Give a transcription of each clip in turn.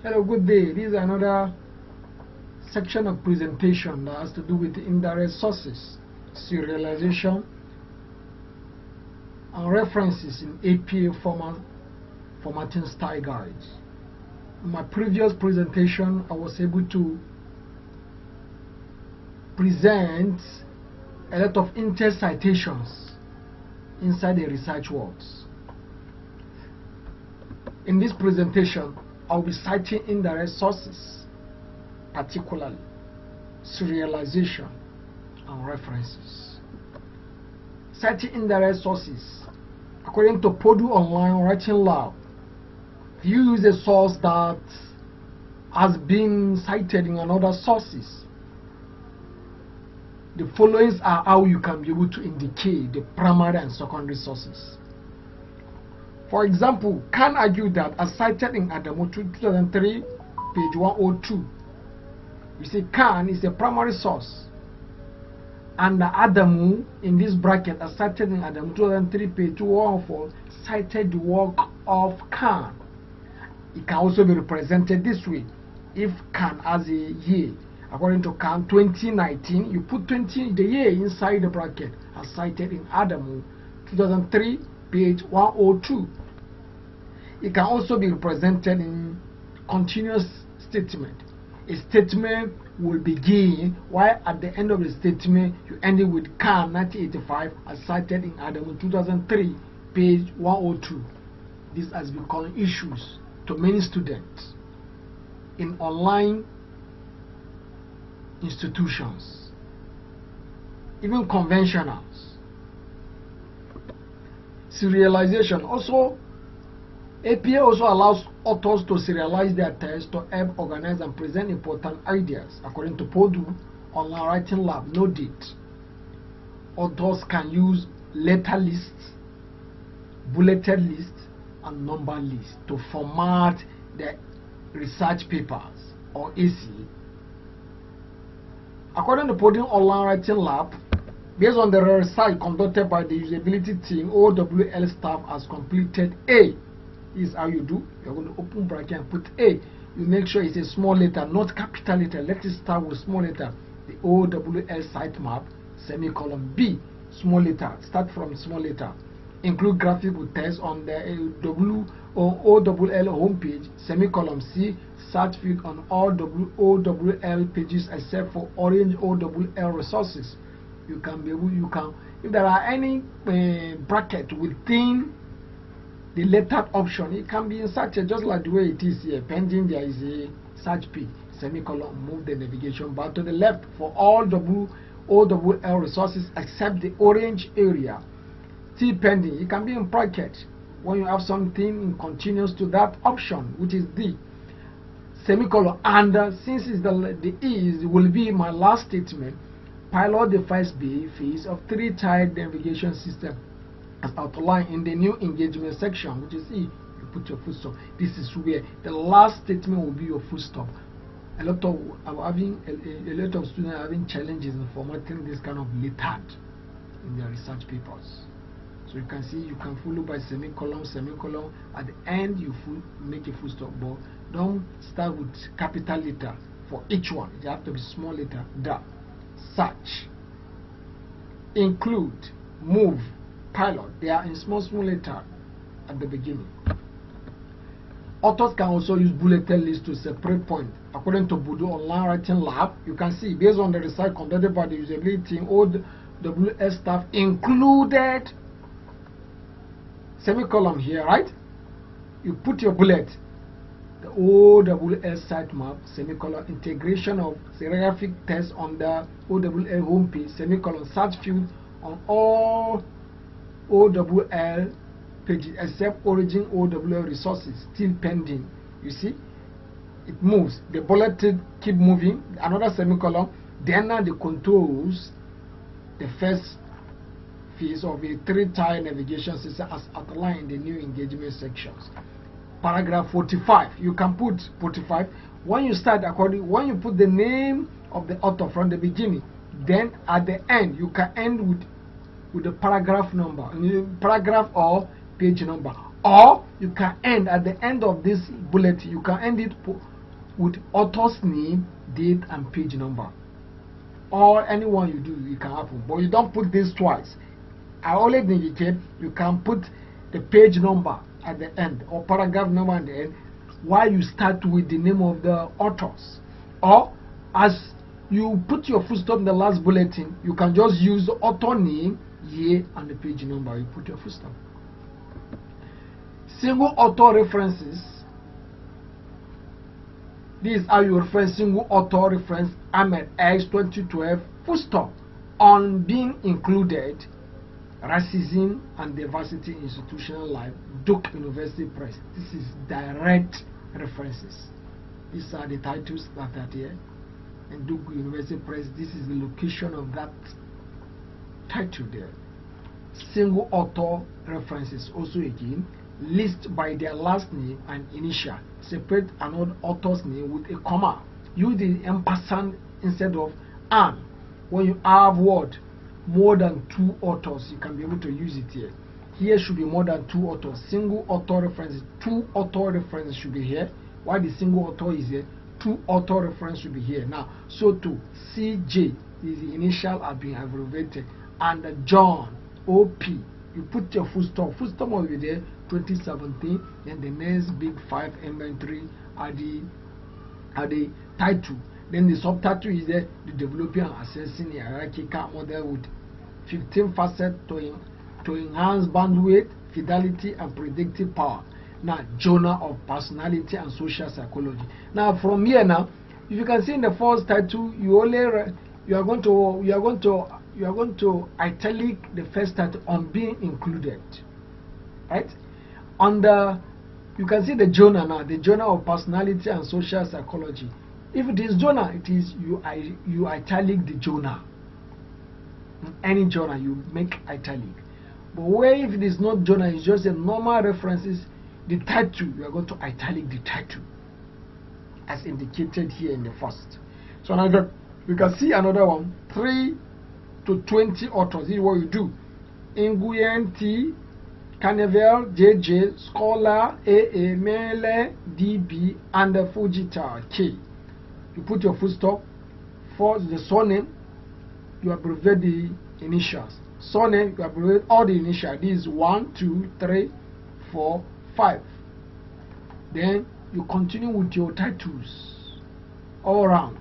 Hello, good day. This is another section of presentation that has to do with indirect sources, serialization, and references in APA formatting style guides. In my previous presentation, I was able to present a lot of inter-citations inside the research works. In this presentation, I'll be citing indirect sources, particularly serialization and references. Citing indirect sources, according to Purdue Online Writing Lab, you use a source that has been cited in another sources. The following are how you can be able to indicate the primary and secondary sources. For example, Khan argued that as cited in Adamu 2003, page 102, you see Khan is a primary source, and Adamu in this bracket as cited in Adamu 2003, page 104, cited the work of Khan. It can also be represented this way. If Khan has a year, according to Khan 2019, you put 20 the year inside the bracket as cited in Adamu 2003, page 102. It can also be represented in continuous statement. A statement will begin while at the end of the statement you end it with Khan 1985 as cited in Adamu 2003, page 102. This has become issues to many students in online institutions, even conventionals. Serialization also. APA also allows authors to serialize their text to help organize and present important ideas. According to Purdue Online Writing Lab, note it. Authors can use letter lists, bulleted lists, and number lists to format their research papers or AC. According to Purdue Online Writing Lab, based on the research conducted by the usability team, OWL staff has completed A. This is how you do. You're going to open bracket and put A. You make sure it's a small letter, not capital letter. Let it start with small letter. The OWL sitemap, semicolon B, small letter. Start from small letter. Include graphical text on the OWL homepage, semicolon C, search field on all OWL pages except for orange OWL resources. You can be able, if there are any bracket within the lettered option, it can be inserted just like the way it is here, pending there is a search page, semicolon, move the navigation bar to the left for all OWL resources except the orange area. Still pending, it can be in bracket when you have something in continuous to that option, which is D, semicolon, and since it's the is will be my last statement, pilot the first B phase of three-tiered navigation system as outlined in the new engagement section, which is E. You put your full stop. This is where the last statement will be your full stop. A lot of students are having challenges in formatting this kind of lettered in their research papers. So you can see you can follow by semicolon, semicolon. At the end you make a full stop, but don't start with capital letter for each one. You have to be small letter. Search, include, move, pilot, they are in small letter at the beginning. Authors can also use bulleted lists to separate points. According to Purdue Online Writing Lab, you can see based on the research conducted by the usability team, OWL staff included semicolon here, right? You put your bullet, the OWL sitemap, semicolon, integration of serigraphic text on the OWL homepage, semicolon, search field on all OWL pages except origin OWL resources, still pending. You see, it moves. The bulleted keep moving, another semicolon, then the controls the first phase of a three-tier navigation system as outlined in the new engagement sections. Paragraph 45, you can put 45 when you start when you put the name of the author from the beginning, then at the end you can end with the paragraph number, paragraph or page number. Or you can end at the end of this bulletin, you can end it with author's name, date, and page number. Or anyone you do, you can happen, but you don't put this twice. I always indicate you can put the page number at the end or paragraph number at the end while you start with the name of the authors. Or as you put your full stop in the last bulletin, you can just use the author name, year, and the page number. You put your full stop. Single author references. This is how you reference single author reference Ahmed X 2012 full stop on being included. Racism and Diversity Institutional Life, Duke University Press. This is direct references. These are the titles that are here. And Duke University Press, this is the location of that title there. Single author references also again. List by their last name and initial. Separate another author's name with a comma. Use the ampersand instead of and. When you have what? More than 2 authors, you can be able to use it here. Here should be more than 2 authors. Single author references, 2 author references should be here. While the single author is here, 2 author reference should be here. Now, so too, CJ is the initial have been abbreviated, and John OP. You put your full stop. Full stop will be there. 2017. Then the next big 5 inventory are the title. Then the subtitle is there, the developing and assessing a hierarchical model with 15 facets to enhance bandwidth, fidelity, and predictive power. Now, Journal of Personality and Social Psychology. Now, from here now, if you can see in the first title, you are going to italic the first title on being included, right? You can see the journal now, the Journal of Personality and Social Psychology. If it is journal, it is you italic the journal. Any journal you make italic. But where if it is not journal, it's just a normal references, the title, you are going to italic the title as indicated here in the first. So now you can see another one, 3 to 20 authors. This is what you do. Nguyen T, Carnival, JJ, Scholar, AA, Mele, DB, and the Fujita K. You put your full stop. For the surname, you abbreviate the initials. Surname, you abbreviate all the initials. This is 1, 2, 3, 4, 5. Then you continue with your titles all around.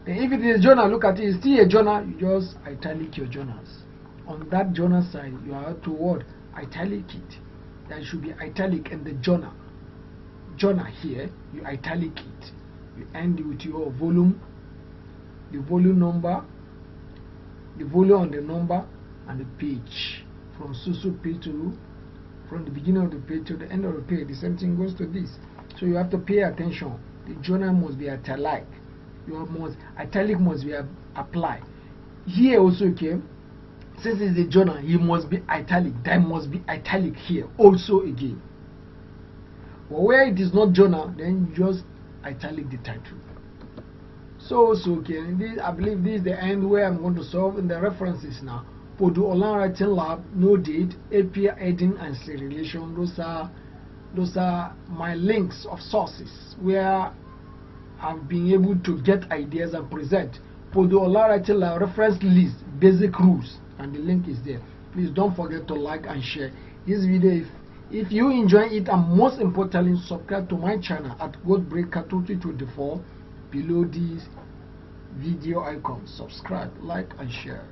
Then if it is a journal, look at it. It's still a journal. You just italic your journals. On that journal side, you have to what? Italic it. That should be italic in the journal. Journal here, you italic it. You end with your volume, the volume number, the volume on the number, and the page. From page to, from the beginning of the page to the end of the page, the same thing goes to this. So you have to pay attention. The journal must be italic. Italic must be applied. Here also, okay, since it's a journal, it must be italic. That must be italic here also again. But where it is not journal, then you just italic the title. So okay, I believe this is the end where I'm going to solve in the references now. For the online writing lab, no date, API adding and serialization. Those are my links of sources where I've been able to get ideas and present. For the online writing lab reference list, basic rules, and the link is there. Please don't forget to like and share this video if you enjoy it, and most importantly, subscribe to my channel at Godbreaker 2024 below this video icon. Subscribe, like, and share.